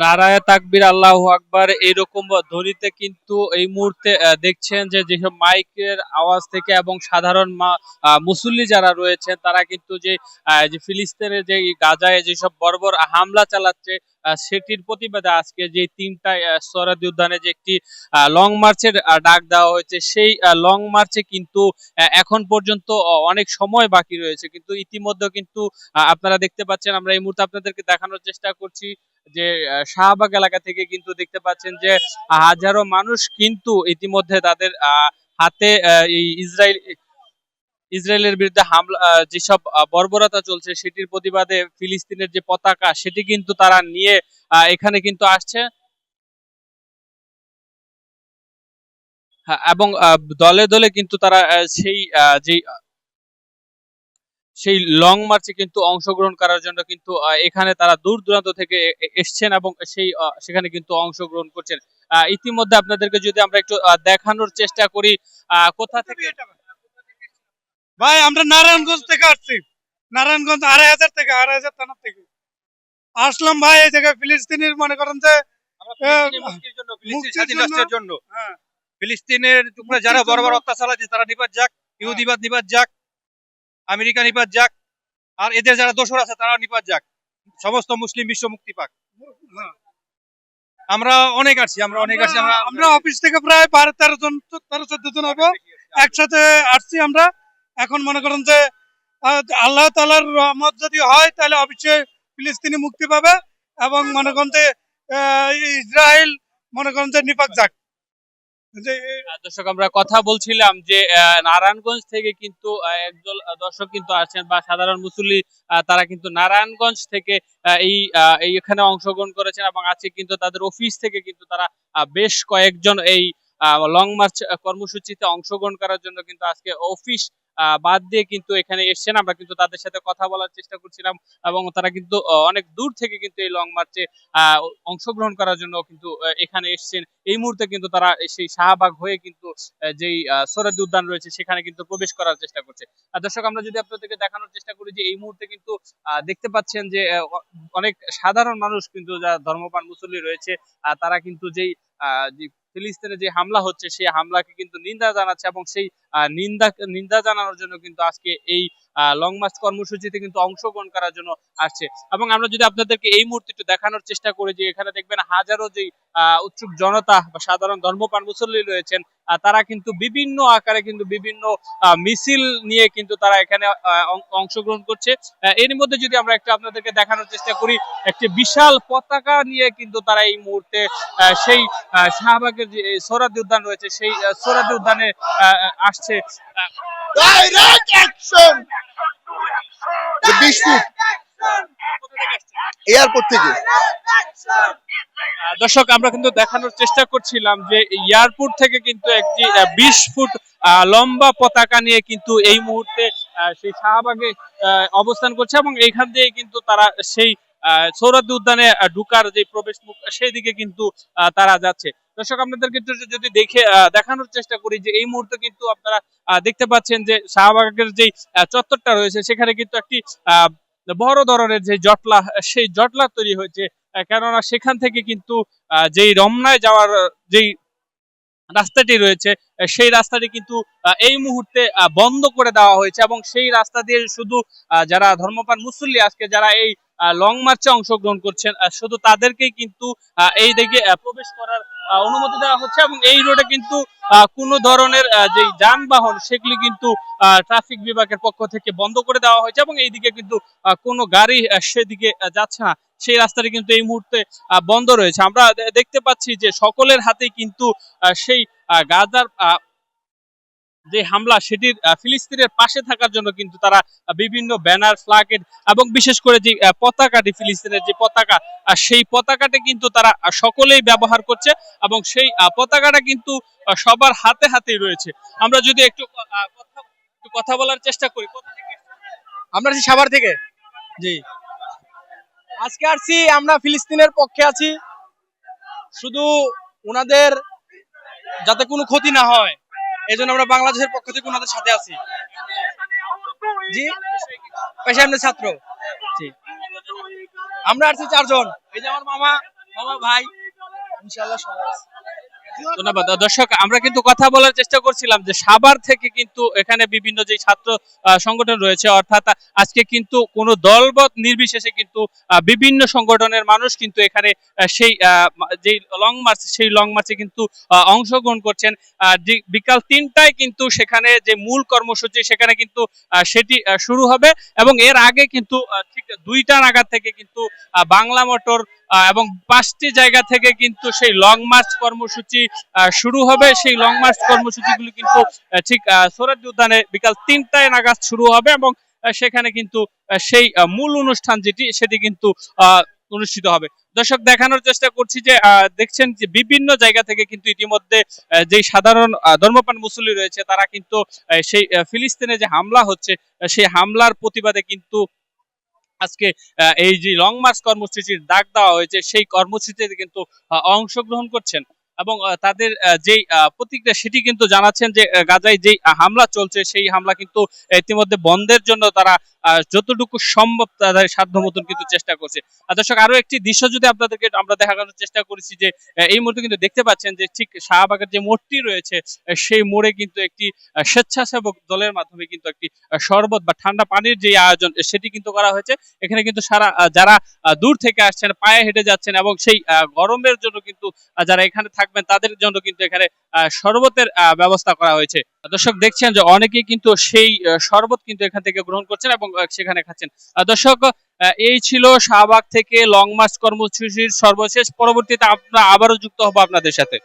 নারায়ে তাকবীর আল্লাহু আকবার এইরকম ধ্বনিতে কিন্তু এই মুহূর্তে দেখছেন যে যেসব মাইকের আওয়াজ থেকে এবং সাধারণ মুসল্লি যারা রয়েছেন তারা কিন্তু যে ফিলিস্তিনের যে গাজায় যেসব বর্বর হামলা চালাচ্ছে সেটির প্রতিবাদে আজকে যে তিনটা সোহরাওয়ার্দী উদ্যানে যে একটি লং মার্চের ডাক দেওয়া হয়েছে সেই লং মার্চে কিন্তু এখন পর্যন্ত অনেক সময় বাকি রয়েছে, কিন্তু ইতিমধ্যে কিন্তু আপনারা দেখতে পাচ্ছেন, আমরা এই মুহূর্তে আপনাদেরকে দেখানোর চেষ্টা করছি যে শাহবাগ এলাকা থেকে কিন্তু দেখতে পাচ্ছেন যে হাজারো মানুষ কিন্তু ইতিমধ্যে তাদের হাতে এই ইসরায়েলের বিরুদ্ধে হামলা যেসব বর্বরতা চলছে সেটির প্রতিবাদে ফিলিস্তিনের যে পতাকা সেটি কিন্তু তারা নিয়ে এখানে কিন্তু আসছে। হ্যাঁ, এবং দলে দলে কিন্তু তারা যে সেই লং মার্চে কিন্তু অংশগ্রহণ করার জন্য কিন্তু এখানে তারা দূর দূরান্ত থেকে এসছেন এবং সেখানে কিন্তু অংশগ্রহণ করছেন। ইতিমধ্যে আপনাদেরকে যদি আমরা একটু দেখানোর চেষ্টা করি কোথা থেকে। ভাই আমরা নারায়ণগঞ্জ থেকে আসছি, নারায়ণগঞ্জ 2500 থেকে 2500 থানা থেকে আসলাম ভাই। এই জায়গায় ফিলিস্তিনের মনে করেন যে মুক্তির জন্য, ফিলিস্তিন মুক্তির স্বাধীন জন্য, রাষ্ট্রের জন্য, হ্যাঁ, ফিলিস্তিনের উপরে যারা মুক্তির বড় জন্য, বড় অত্যাচার আছে তারা নিপাত যাক, ইহুদিবাদ নিপাত যাক, আমেরিকা নিপাত যাক, আর এদের যারা দোসর আছে তারাও নিপাত যাক, সমস্ত মুসলিম বিশ্ব মুক্তি পাক। হ্যাঁ। আমরা অনেক আসছি, আমরা অনেক আসছি, আমরা অফিস থেকে প্রায় 12-13 জন, 13-14 জন হবো একসাথে আসছি আমরা। এখন মনে করেন যে আল্লাহ তাআলার রহমত যদি হয় তাহলে অবশ্যই ফিলিস্তিনি মুক্তি পাবে এবং মনে করেন যে ইসরায়েল মনে করেন যে নিপাক যাক। যে দর্শক আমরা কথা বলছিলাম যে নারায়ণগঞ্জ থেকে কিন্তু একদল দর্শক কিন্তু আসছেন বা সাধারণ মুসল্লি, তারা কিন্তু নারায়ণগঞ্জ থেকে এখানে অংশগ্রহণ করেছেন এবং আজকে কিন্তু তাদের অফিস থেকে কিন্তু তারা বেশ কয়েকজন এই লং মার্চ কর্মসূচিতে অংশগ্রহণ করার জন্য কিন্তু আজকে অফিস বাদ দিয়ে কিন্তু এখানে এসছেন। আমরা কিন্তু তাদের সাথে কথা বলার চেষ্টা করছিলাম এবং তারা কিন্তু অনেক দূর থেকে কিন্তু এই লং মার্চে অংশগ্রহণ করার জন্য কিন্তু এখানে এসছেন। এই মুহূর্তে কিন্তু তারা সেই শাহবাগ হয়ে কিন্তু যেই সোহরাওয়ার্দী উদ্যান রয়েছে সেখানে কিন্তু প্রবেশ করার চেষ্টা করছে। দর্শক আমরা যদি আপনাদেরকে দেখানোর চেষ্টা করি যে এই মুহূর্তে কিন্তু দেখতে পাচ্ছেন যে অনেক সাধারণ মানুষ কিন্তু যারা ধর্মপ্রাণ মুসল্লি রয়েছে তারা কিন্তু যে ফিলিস্তিনে যে হামলা হচ্ছে সেই হামলাকে কিন্তু নিন্দা জানাচ্ছে এবং সেই নিন্দা জানানোর জন্য কিন্তু আজকে এই লং মার্চ কর্মসূচিতে কিন্তু অংশগ্রহণ করার জন্য আসছে। এবং আমরা যদি আপনাদেরকে এই মুহূর্তে একটু দেখানোর চেষ্টা করি যে এখানে দেখবেন হাজারো যে উৎসুক জনতা বা সাধারণ ধর্মপ্রাণ মুসল্লি রয়েছেন, তারা কিন্তু বিভিন্ন আকারে কিন্তু বিভিন্ন মিছিল নিয়ে কিন্তু তারা এখানে অংশগ্রহণ করছে। এর মধ্যে যদি আমরা একটু আপনাদেরকে দেখানোর চেষ্টা করি, একটি বিশাল পতাকা নিয়ে কিন্তু তারা এই মুহূর্তে সেই শাহবাগের যে সোহরাওয়ার্দী উদ্যান রয়েছে সেই সোহরাওয়ার্দী উদ্যানে আসছে। ডাইরেক্ট অ্যাকশন 20 ফুট এয়ারপোর্ট থেকে। দর্শক আমরা কিন্তু দেখানোর চেষ্টা করছিলাম যে এয়ারপোর্ট থেকে কিন্তু একটি 20 ফুট লম্বা পতাকা নিয়ে কিন্তু এই মুহূর্তে সেই শাহবাগে অবস্থান করছে এবং এইখান দিয়ে কিন্তু তারা সেই সোহরাওয়ার্দী উদ্যানে ঢুকার যে প্রবেশ মুখ সেই দিকে কিন্তু তারা যাচ্ছে। দর্শক আপনাদেরকে যদি দেখানোর চেষ্টা করি যে এই মুহূর্তে কিন্তু আপনারা দেখতে পাচ্ছেন যে শাহবাগের যে চত্বরটা রয়েছে সেখানে কিন্তু একটি বড় ধরনের যে জটলা সেই জটলা তৈরি হয়েছে, কেননা সেখান থেকে কিন্তু যেই রমনায় যাওয়ার যেই রাস্তাটি রয়েছে সেই রাস্তাটি কিন্তু এই মুহূর্তে বন্ধ করে দেওয়া হয়েছে এবং সেই রাস্তা দিয়ে শুধু যারা ধর্মপ্রাণ মুসল্লি আজকে যারা এই লং মার্চে অংশগ্রহণ করছেন শুধু তাদেরকেই কিন্তু এই দিকে প্রবেশ করার অনুমতি দেওয়া হচ্ছে এবং এই রোডে কিন্তু কোনো ধরনের যে যানবাহন সেগুলি কিন্তু ট্রাফিক বিভাগের পক্ষ থেকে বন্ধ করে দেওয়া হয়েছে এবং এইদিকে কিন্তু কোনো গাড়ি সেদিকে যাচ্ছে না। সেই রাস্তাটি কিন্তু এই মুহূর্তে বন্ধ রয়েছে। আমরা দেখতে পাচ্ছি যে সকলের হাতেই কিন্তু সেই গাজার যে হামলা সেটির ফিলিস্তিনের পাশে থাকার জন্য কিন্তু তারা বিভিন্ন ব্যানার ফ্ল্যাগ এবং বিশেষ করে যে পতাকাটি ফিলিস্তিনের যে পতাকা সেই পতাকাটি কিন্তু তারা সকলেই ব্যবহার করছে এবং সেই পতাকাটা কিন্তু সবার হাতে হাতেই রয়েছে। আমরা যদি একটু কথা বলার চেষ্টা করি। আমরা আছি সাভার থেকে। জি, আজকে আসছি আমরা ফিলিস্তিনের পক্ষে আছি, শুধু ওনাদের যাতে কোনো ক্ষতি না হয় এই জন্য আমরা বাংলাদেশের পক্ষ থেকে ওনাদের সাথে আছি। জি, পেশায় আমরা ছাত্র। জি, আমরা আসছি 4 জন। এই যে আমার মামা, বাবা ভাই ইনশাআল্লাহ সবাই আছে। ধন্যবাদ। দর্শক, আমরা কিন্তু কথা বলার চেষ্টা করছিলাম যে সাভার থেকে কিন্তু এখানে বিভিন্ন যে ছাত্র সংগঠন রয়েছে, অর্থাৎ আজকে কিন্তু কোনো দলবত নির্বিশেষে কিন্তু বিভিন্ন সংগঠনের মানুষ কিন্তু এখানে সেই যে লং মার্চ, সেই লং মার্চে কিন্তু অংশগ্রহণ করছেন। বিকাল 3টায় কিন্তু সেখানে যে মূল কর্মসূচি সেখানে কিন্তু সেটি শুরু হবে এবং এর আগে কিন্তু ঠিক 2টা নাগাদ থেকে কিন্তু বাংলা মোটর এবং 5টি জায়গা থেকে কিন্তু সেই লং মার্চ কর্মসূচি শুরু হবে। সেই লং মার্চ কর্মসূচিগুলো কিন্তু ঠিক সোহরাওয়ার্দী উদ্যানে বিকাল 3টায় নাগাদ শুরু হবে এবং সেখানে কিন্তু সেই মূল অনুষ্ঠান সেটি কিন্তু অনুষ্ঠিত হবে। দর্শক, দেখানোর চেষ্টা করছি যে দেখছেন যে বিভিন্ন জায়গা থেকে কিন্তু ইতিমধ্যে যে সাধারণ ধর্মপ্রাণ মুসল্লি রয়েছে তারা কিন্তু সেই ফিলিস্তিনে যে হামলা হচ্ছে সেই হামলার প্রতিবাদে কিন্তু আজকে এই যে লং মার্চ কর্মসূচির ডাক দেওয়া হয়েছে সেই কর্মসূচিতে কিন্তু অংশগ্রহণ করছেন এবং তাদের যেই প্রতিক্রিয়া সেটি কিন্তু জানাচ্ছেন যে গাজায় যেই হামলা চলছে সেই হামলা কিন্তু ইতিমধ্যে বন্ধের জন্য তারা যতটুকু সম্ভব তাদের সাধ্য মতন কিন্তু চেষ্টা করছে। দর্শক, আরো একটি দৃশ্য যদি আপনাদেরকে আমরা দেখানোর চেষ্টা করেছি যে এই মুহূর্তে কিন্তু দেখতে পাচ্ছেন যে ঠিক শাহবাগের যে মোড়টি রয়েছে সেই মোড়ে কিন্তু একটি স্বেচ্ছাসেবক দলের মাধ্যমে কিন্তু একটি শরবত বা ঠান্ডা পানির যে আয়োজন সেটি কিন্তু করা হয়েছে। এখানে কিন্তু সারা যারা দূর থেকে আসছেন, পায়ে হেঁটে যাচ্ছেন এবং সেই গরমের জন্য কিন্তু যারা এখানে থাকবেন তাদের জন্য কিন্তু এখানে শরবতের ব্যবস্থা করা হয়েছে। দর্শক, দেখছেন যে অনেকেই কিন্তু সেই শরবত কিন্তু এখান থেকে গ্রহণ করছেন এবং সেখানে খাচ্ছেন। দর্শক, এই ছিল শাহবাগ থেকে লং মার্চ কর্মসূচির সর্বশেষ। পরবর্তীতে আমরা আবারও যুক্ত হব আপনাদের সাথে।